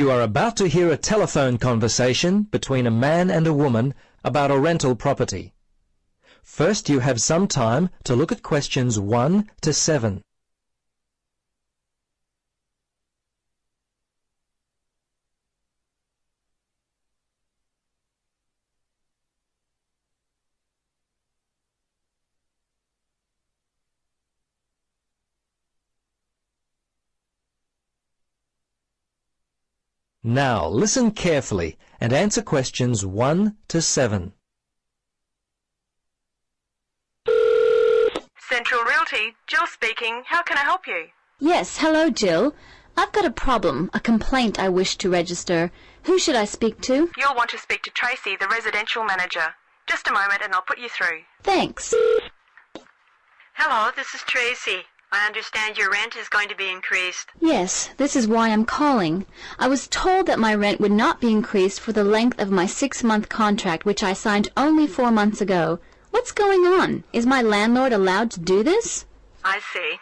You are about to hear a telephone conversation between a man and a woman about a rental property. First, you have some time to look at questions 1 to 7. Now, listen carefully and answer questions 1 to 7. Central Realty, Jill speaking. How can I help you? Yes, hello, Jill. I've got a problem, a complaint I wish to register. Who should I speak to? You'll want to speak to Tracy, the residential manager. Just a moment and I'll put you through. Thanks. Hello, this is Tracy. I understand your rent is going to be increased. Yes, this is why I'm calling. I was told that my rent would not be increased for the length of my 6-month contract, which I signed only 4 months ago. What's going on? Is my landlord allowed to do this? I see.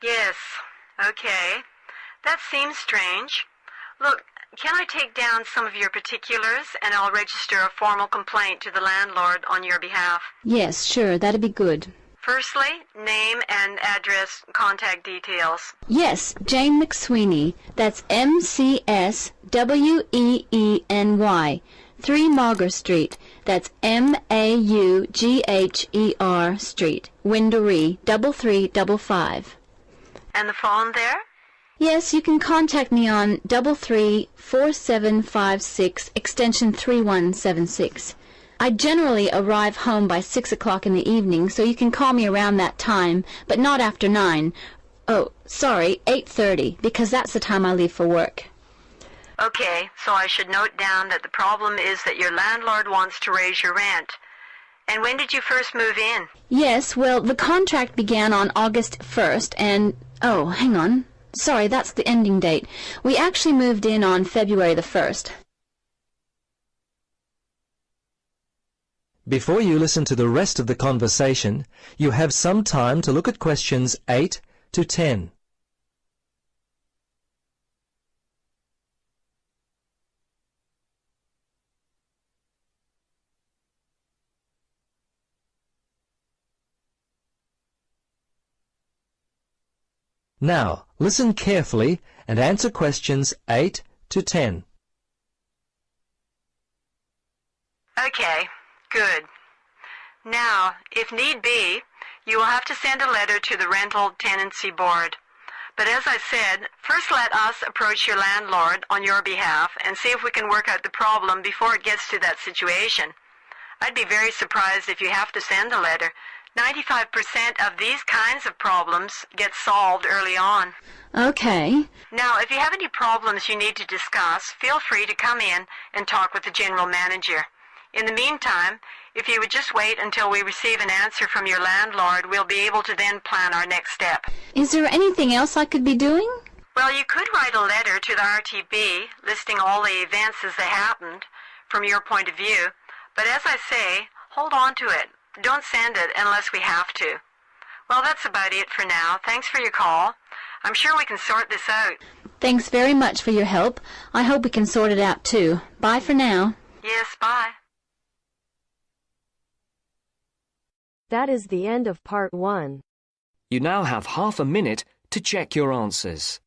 Yes. Okay. That seems strange. Look, can I take down some of your particulars and I'll register a formal complaint to the landlord on your behalf? Yes, sure, that'd be good. Firstly, name and address, contact details. Yes, Jane McSweeney. That's McSweeny. 3 Mauger Street. That's Maugher Street. Winderee, 3355. And the phone there? Yes, you can contact me on 334756 extension 3176. I generally arrive home by 6 o'clock in the evening, so you can call me around that time, but not after 9. Oh, sorry, 8:30, because that's the time I leave for work. Okay, so I should note down that the problem is that your landlord wants to raise your rent. And when did you first move in? Yes, well, the contract began on August 1st, and... Oh, hang on. Sorry, that's the ending date. We actually moved in on February the 1st. Before you listen to the rest of the conversation, you have some time to look at questions 8 to 10. Now, listen carefully and answer questions 8 to 10. Okay, good. Now, if need be, you will have to send a letter to the Rental Tenancy Board. But as I said, first let us approach your landlord on your behalf and see if we can work out the problem before it gets to that situation. I'd be very surprised if you have to send a letter. 95% of these kinds of problems get solved early on. Okay. Now, if you have any problems you need to discuss, feel free to come in and talk with the general manager. In the meantime, if you would just wait until we receive an answer from your landlord, we'll be able to then plan our next step. Is there anything else I could be doing? Well, you could write a letter to the RTB listing all the events as they happened from your point of view. But as I say, hold on to it. Don't send it unless we have to. Well, that's about it for now. Thanks for your call. I'm sure we can sort this out. Thanks very much for your help. I hope we can sort it out too. Bye for now. Yes, bye. That is the end of part 1. You now have half a minute to check your answers.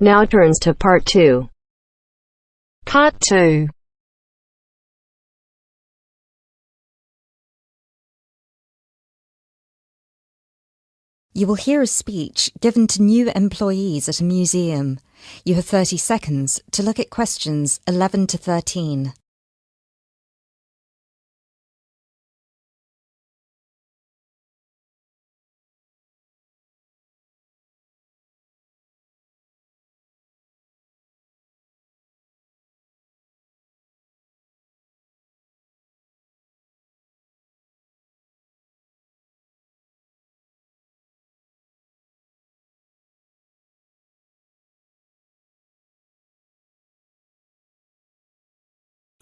Now turns to part 2. Part 2. You will hear a speech given to new employees at a museum. You have 30 seconds to look at questions 11 to 13.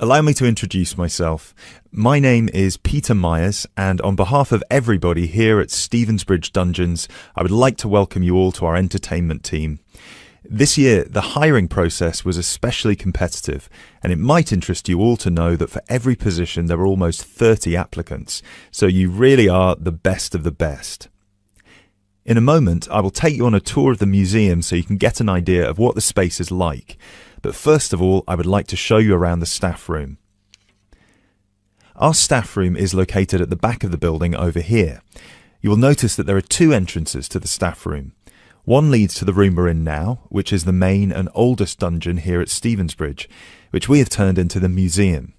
Allow me to introduce myself. My name is Peter Myers, and on behalf of everybody here at Stevensbridge Dungeons, I would like to welcome you all to our entertainment team. This year, the hiring process was especially competitive, and it might interest you all to know that for every position there were almost 30 applicants, so you really are the best of the best. In a moment, I will take you on a tour of the museum so you can get an idea of what the space is like, but first of all, I would like to show you around the staff room. Our staff room is located at the back of the building over here. You will notice that there are two entrances to the staff room. One leads to the room we're in now, which is the main and oldest dungeon here at Stevensbridge, which we have turned into the museum.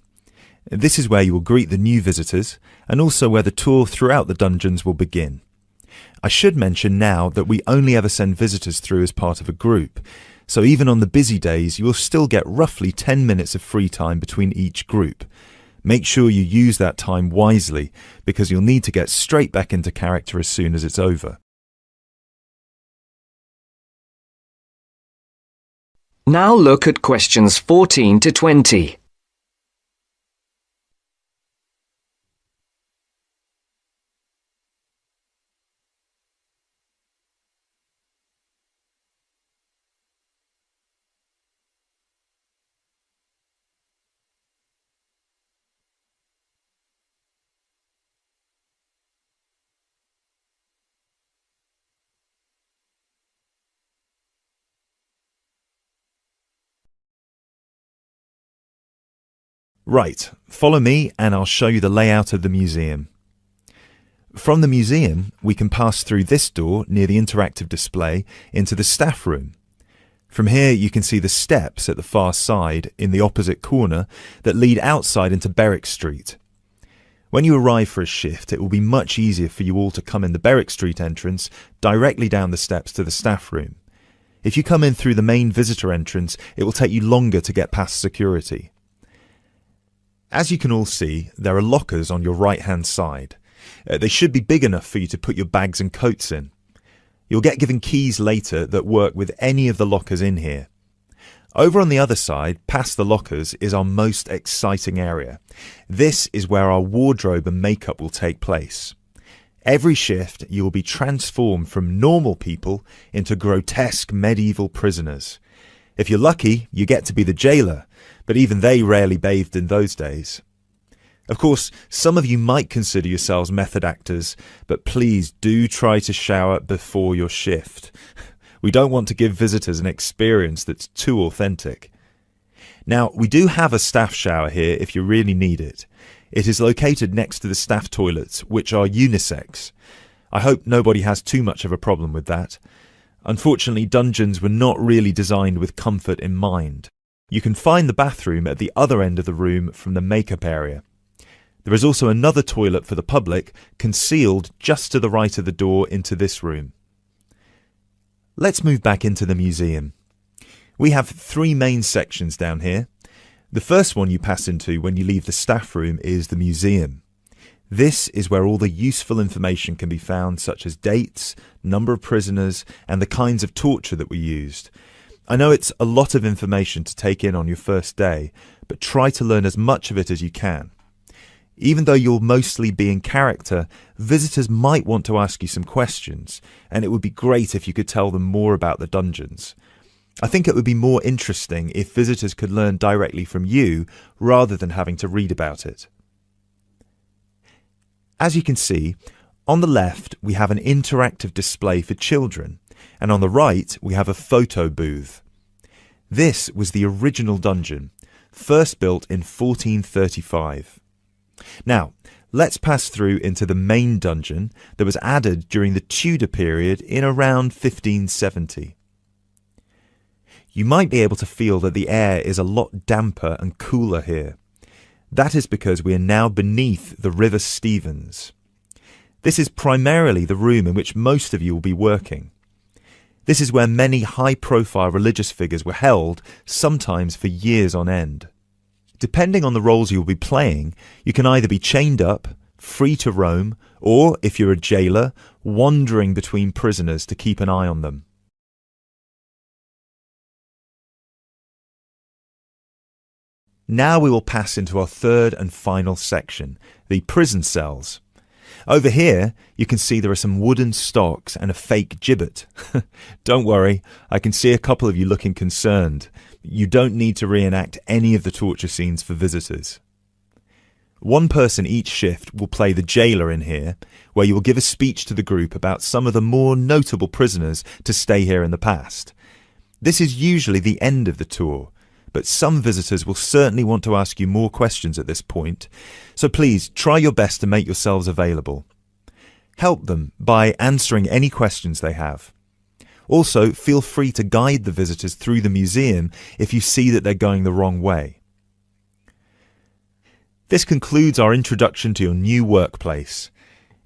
This is where you will greet the new visitors, and also where the tour throughout the dungeons will begin. I should mention now that we only ever send visitors through as part of a group, so even on the busy days you will still get roughly 10 minutes of free time between each group. Make sure you use that time wisely, because you'll need to get straight back into character as soon as it's over. Now look at questions 14 to 20. Right, follow me and I'll show you the layout of the museum. From the museum, we can pass through this door near the interactive display into the staff room. From here you can see the steps at the far side in the opposite corner that lead outside into Berwick Street. When you arrive for a shift, it will be much easier for you all to come in the Berwick Street entrance directly down the steps to the staff room. If you come in through the main visitor entrance, it will take you longer to get past security. As you can all see, there are lockers on your right-hand side. They should be big enough for you to put your bags and coats in. You'll get given keys later that work with any of the lockers in here. Over on the other side, past the lockers, is our most exciting area. This is where our wardrobe and makeup will take place. Every shift, you will be transformed from normal people into grotesque medieval prisoners. If you're lucky, you get to be the jailer, but even they rarely bathed in those days. Of course, some of you might consider yourselves method actors, but please do try to shower before your shift. We don't want to give visitors an experience that's too authentic. Now, we do have a staff shower here if you really need it. It is located next to the staff toilets, which are unisex. I hope nobody has too much of a problem with that. Unfortunately, dungeons were not really designed with comfort in mind. You can find the bathroom at the other end of the room from the makeup area. There is also another toilet for the public, concealed just to the right of the door into this room. Let's move back into the museum. We have three main sections down here. The first one you pass into when you leave the staff room is the museum. This is where all the useful information can be found, such as dates, number of prisoners, and the kinds of torture that were used. I know it's a lot of information to take in on your first day, but try to learn as much of it as you can. Even though you'll mostly be in character, visitors might want to ask you some questions, and it would be great if you could tell them more about the dungeons. I think it would be more interesting if visitors could learn directly from you rather than having to read about it. As you can see, on the left we have an interactive display for children, and on the right we have a photo booth. This was the original dungeon, first built in 1435. Now, let's pass through into the main dungeon that was added during the Tudor period in around 1570. You might be able to feel that the air is a lot damper and cooler here. That is because we are now beneath the River Stevens. This is primarily the room in which most of you will be working. This is where many high-profile religious figures were held, sometimes for years on end. Depending on the roles you will be playing, you can either be chained up, free to roam, or, if you're a jailer, wandering between prisoners to keep an eye on them. Now we will pass into our third and final section, the prison cells. Over here, you can see there are some wooden stocks and a fake gibbet. Don't worry, I can see a couple of you looking concerned. You don't need to reenact any of the torture scenes for visitors. One person each shift will play the jailer in here, where you will give a speech to the group about some of the more notable prisoners to stay here in the past. This is usually the end of the tour, but some visitors will certainly want to ask you more questions at this point, so please try your best to make yourselves available. Help them by answering any questions they have. Also, feel free to guide the visitors through the museum if you see that they're going the wrong way. This concludes our introduction to your new workplace.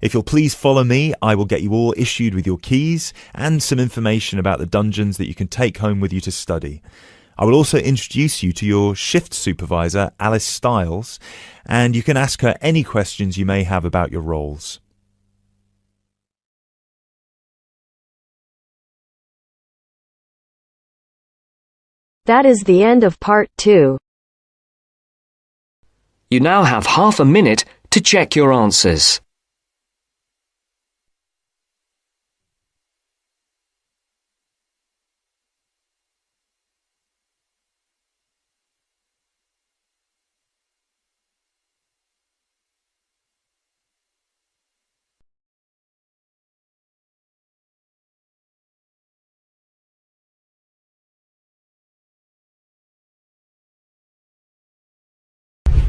If you'll please follow me, I will get you all issued with your keys and some information about the dungeons that you can take home with you to study. I will also introduce you to your shift supervisor, Alice Stiles, and you can ask her any questions you may have about your roles. That is the end of part 2. You now have half a minute to check your answers.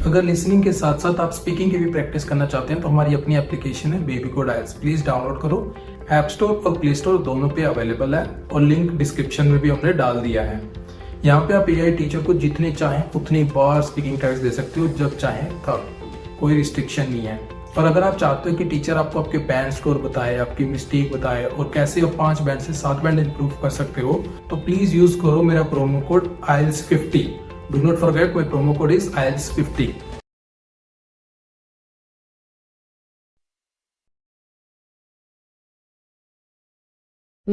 अगर listening के साथ साथ आप speaking की भी practice करना चाहते हैं तो हमारी अपनी एप्लीकेशन है बेबी कोड आइल्स, प्लीज डाउनलोड करो। ऐप स्टोर और प्ले स्टोर दोनों पे अवेलेबल है और लिंक डिस्क्रिप्शन में भी हमने डाल दिया है। यहाँ पे आप एआई टीचर को जितने चाहें उतनी बार स्पीकिंग टेस्ट दे सकते हो, जब चाहें तब, कोई रिस्ट्रिक्शन नहीं है। और अगर आप चाहते हो कि टीचर आपको आपके बैंड स्कोर बताए, आपकी मिस्टेक बताए और कैसे आप 5 बैंड से 7 बैंड इंप्रूव कर सकते हो, तो प्लीज यूज करो मेरा promo code IELTS50। Do not forget my promo code is IELTS50।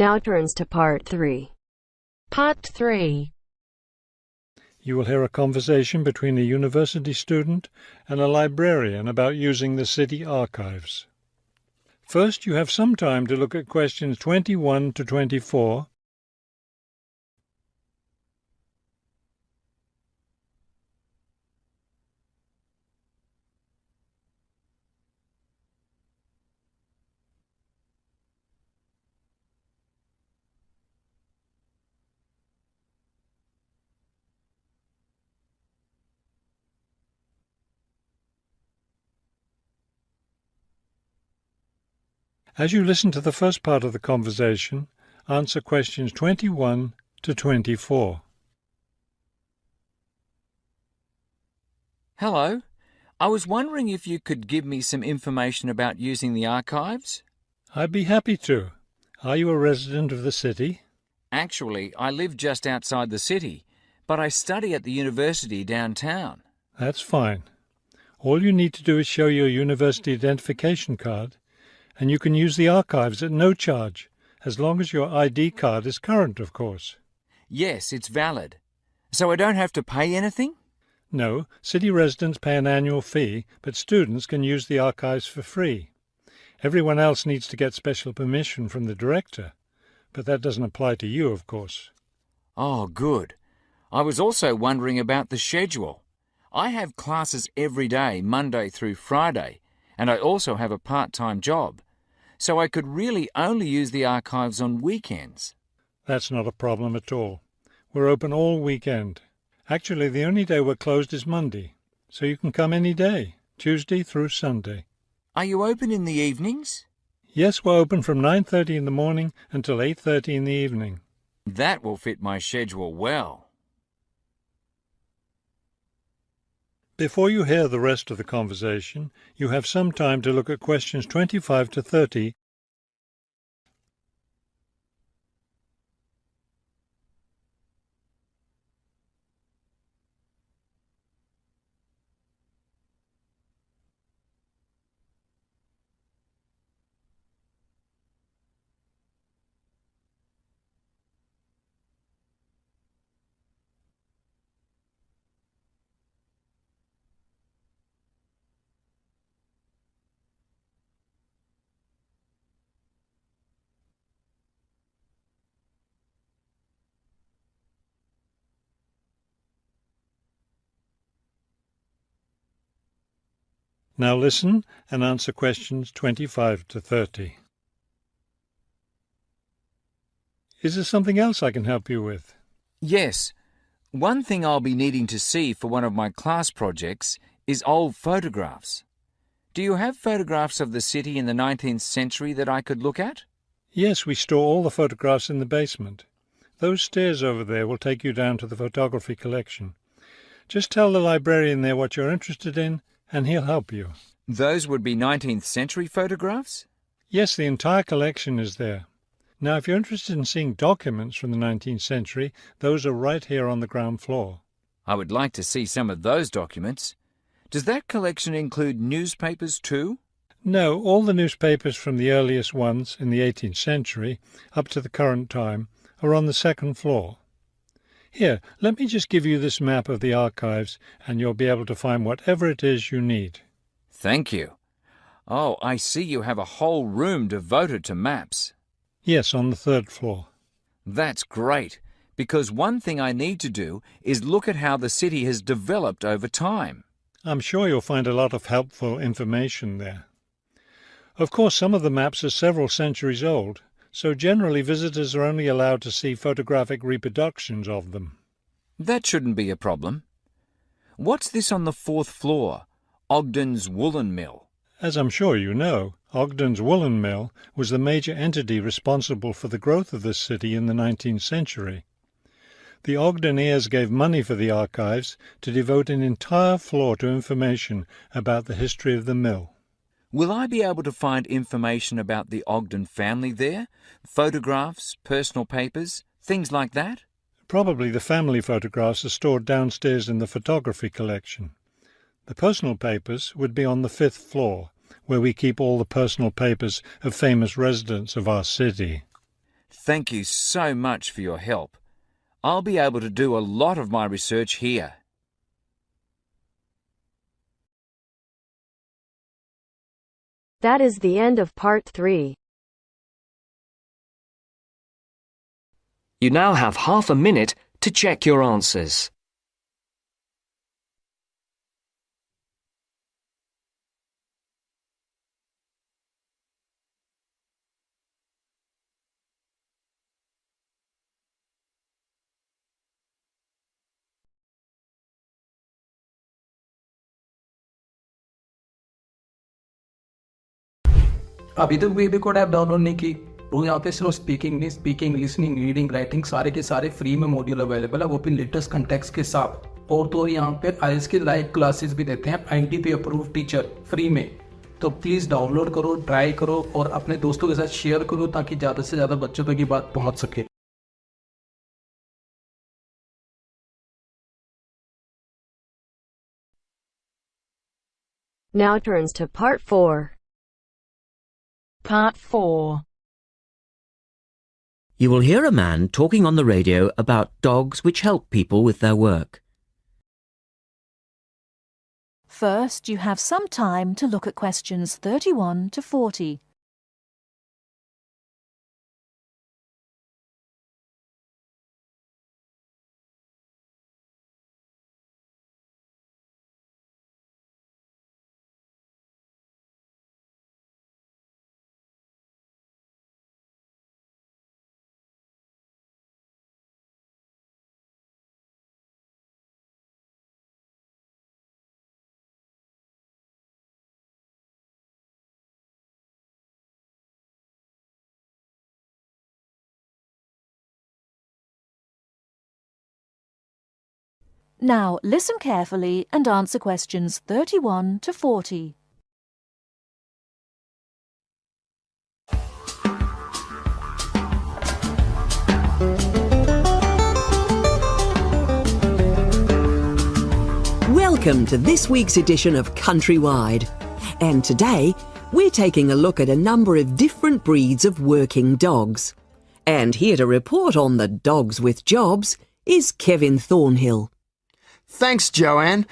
Now turns to part 3. Part 3. You will hear a conversation between a university student and a librarian about using the city archives. First, you have some time to look at questions 21 to 24. As you listen to the first part of the conversation, answer questions 21 to 24. Hello. I was wondering if you could give me some information about using the archives? I'd be happy to. Are you a resident of the city? Actually, I live just outside the city, but I study at the university downtown. That's fine. All you need to do is show your university identification card, and you can use the archives at no charge, as long as your ID card is current, of course. Yes, it's valid. So I don't have to pay anything? No, city residents pay an annual fee, but students can use the archives for free. Everyone else needs to get special permission from the director, but that doesn't apply to you, of course. Oh, good. I was also wondering about the schedule. I have classes every day, Monday through Friday, and I also have a part-time job, so I could really only use the archives on weekends. That's not a problem at all. We're open all weekend. Actually, the only day we're closed is Monday, so you can come any day, Tuesday through Sunday. Are you open in the evenings? Yes, we're open from 9:30 in the morning until 8:30 in the evening. That will fit my schedule well. Before you hear the rest of the conversation, you have some time to look at questions 25 to 30. Now listen and answer questions 25 to 30. Is there something else I can help you with? Yes. One thing I'll be needing to see for one of my class projects is old photographs. Do you have photographs of the city in the 19th century that I could look at? Yes, we store all the photographs in the basement. Those stairs over there will take you down to the photography collection. Just tell the librarian there what you're interested in, and he'll help you. Those would be 19th century photographs? Yes, the entire collection is there. Now, if you're interested in seeing documents from the 19th century, those are right here on the ground floor. I would like to see some of those documents. Does that collection include newspapers too? No, all the newspapers from the earliest ones in the 18th century up to the current time are on the second floor. Here, let me just give you this map of the archives and you'll be able to find whatever it is you need. Thank you. Oh, I see you have a whole room devoted to maps. Yes, on the third floor. That's great, because one thing I need to do is look at how the city has developed over time. I'm sure you'll find a lot of helpful information there. Of course, some of the maps are several centuries old, so generally visitors are only allowed to see photographic reproductions of them. That shouldn't be a problem. What's this on the fourth floor? Ogden's Woolen Mill. As I'm sure you know, Ogden's Woolen Mill was the major entity responsible for the growth of this city in the 19th century. The Ogdeniers gave money for the archives to devote an entire floor to information about the history of the mill. Will I be able to find information about the Ogden family there? Photographs, personal papers, things like that? Probably the family photographs are stored downstairs in the photography collection. The personal papers would be on the fifth floor, where we keep all the personal papers of famous residents of our city. Thank you so much for your help. I'll be able to do a lot of my research here. That is the end of part 3. You now have half a minute to check your answers. अभी तक baby code app download नहीं की तो यहाँ पे सिर्फ speaking listening reading writing सारे के सारे फ्री में मॉड्यूल अवेलेबल है, वो भी लेटेस्ट कंटेक्स्ट के साथ। और तो यहाँ पे आईएलटीएस की लाइव क्लासेस भी देते हैं आईटीपी अप्रूव्ड टीचर फ्री में। तो प्लीज डाउनलोड करो, ट्राई करो और अपने दोस्तों के साथ शेयर करो ताकि ज्यादा से ज्यादा बच्चों तक ये बात पहुंच सके। Now turns to part 4. Part 4. You will hear a man talking on the radio about dogs which help people with their work. First, you have some time to look at questions 31 to 40. Now, listen carefully and answer questions 31 to 40. Welcome to this week's edition of Countrywide. And today, we're taking a look at a number of different breeds of working dogs. And here to report on the dogs with jobs is Kevin Thornhill. Thanks, Joanne.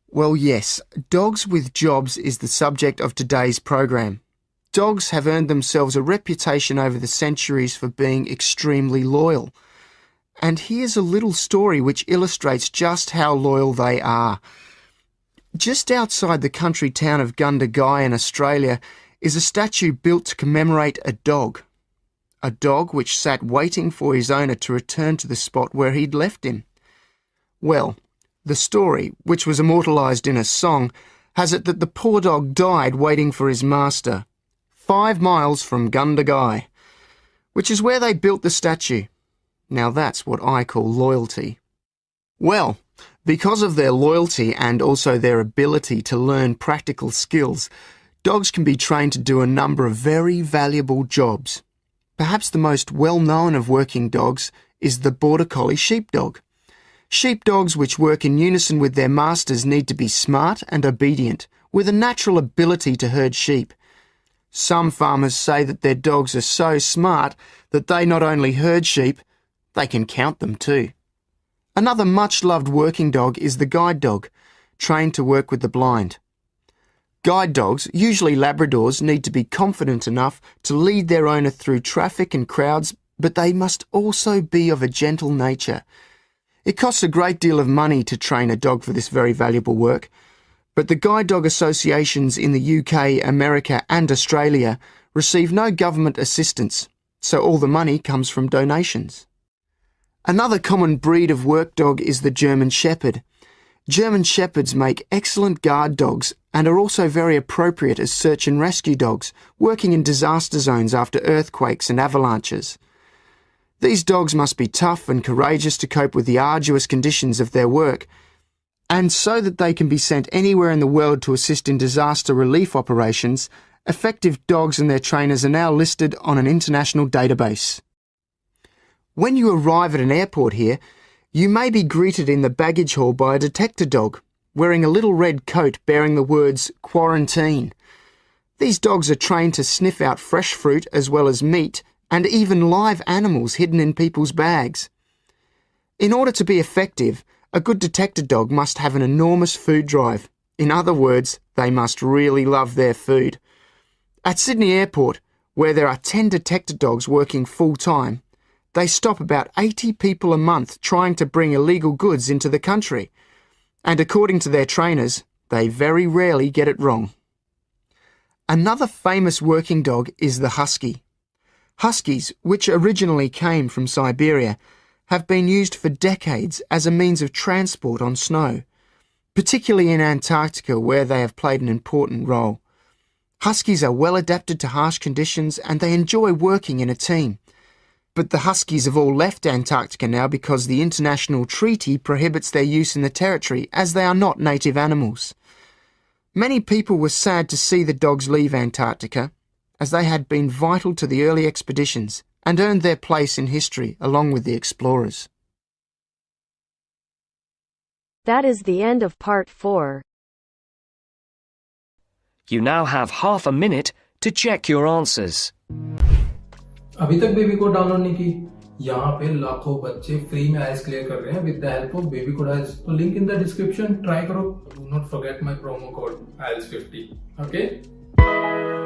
Well, yes, dogs with jobs is the subject of today's program. Dogs have earned themselves a reputation over the centuries for being extremely loyal. And here's a little story which illustrates just how loyal they are. Just outside the country town of Gundagai in Australia is a statue built to commemorate a dog which sat waiting for his owner to return to the spot where he'd left him. Well, the story, which was immortalised in a song, has it that the poor dog died waiting for his master, 5 miles from Gundagai, which is where they built the statue. Now that's what I call loyalty. Well, because of their loyalty and also their ability to learn practical skills, dogs can be trained to do a number of very valuable jobs. Perhaps the most well-known of working dogs is the Border Collie sheepdog. Sheepdogs which work in unison with their masters need to be smart and obedient, with a natural ability to herd sheep. Some farmers say that their dogs are so smart that they not only herd sheep, they can count them too. Another much-loved working dog is the guide dog, trained to work with the blind. Guide dogs, usually Labradors, need to be confident enough to lead their owner through traffic and crowds, but they must also be of a gentle nature. It costs a great deal of money to train a dog for this very valuable work, but the guide dog associations in the UK, America and Australia receive no government assistance, so all the money comes from donations. Another common breed of work dog is the German Shepherd. German Shepherds make excellent guard dogs and are also very appropriate as search and rescue dogs, working in disaster zones after earthquakes and avalanches. These dogs must be tough and courageous to cope with the arduous conditions of their work, and so that they can be sent anywhere in the world to assist in disaster relief operations, effective dogs and their trainers are now listed on an international database. When you arrive at an airport here, you may be greeted in the baggage hall by a detector dog, wearing a little red coat bearing the words "Quarantine." These dogs are trained to sniff out fresh fruit as well as meat, and even live animals hidden in people's bags. In order to be effective, a good detector dog must have an enormous food drive. In other words, they must really love their food. At Sydney Airport, where there are 10 detector dogs working full-time, they stop about 80 people a month trying to bring illegal goods into the country. And according to their trainers, they very rarely get it wrong. Another famous working dog is the husky. Huskies, which originally came from Siberia, have been used for decades as a means of transport on snow, particularly in Antarctica where they have played an important role. Huskies are well adapted to harsh conditions and they enjoy working in a team. But the huskies have all left Antarctica now because the international treaty prohibits their use in the territory as they are not native animals. Many people were sad to see the dogs leave Antarctica, as they had been vital to the early expeditions and earned their place in history along with the explorers. That is the end of part 4. You now have half a minute to check your answers. अभी तक baby code download नहीं की? यहाँ पे लाखों बच्चे free में आइल्स clear कर रहे हैं with the help of baby code IELTS. तो link in the description, try करो. Do not forget my promo code IELTS50. Okay.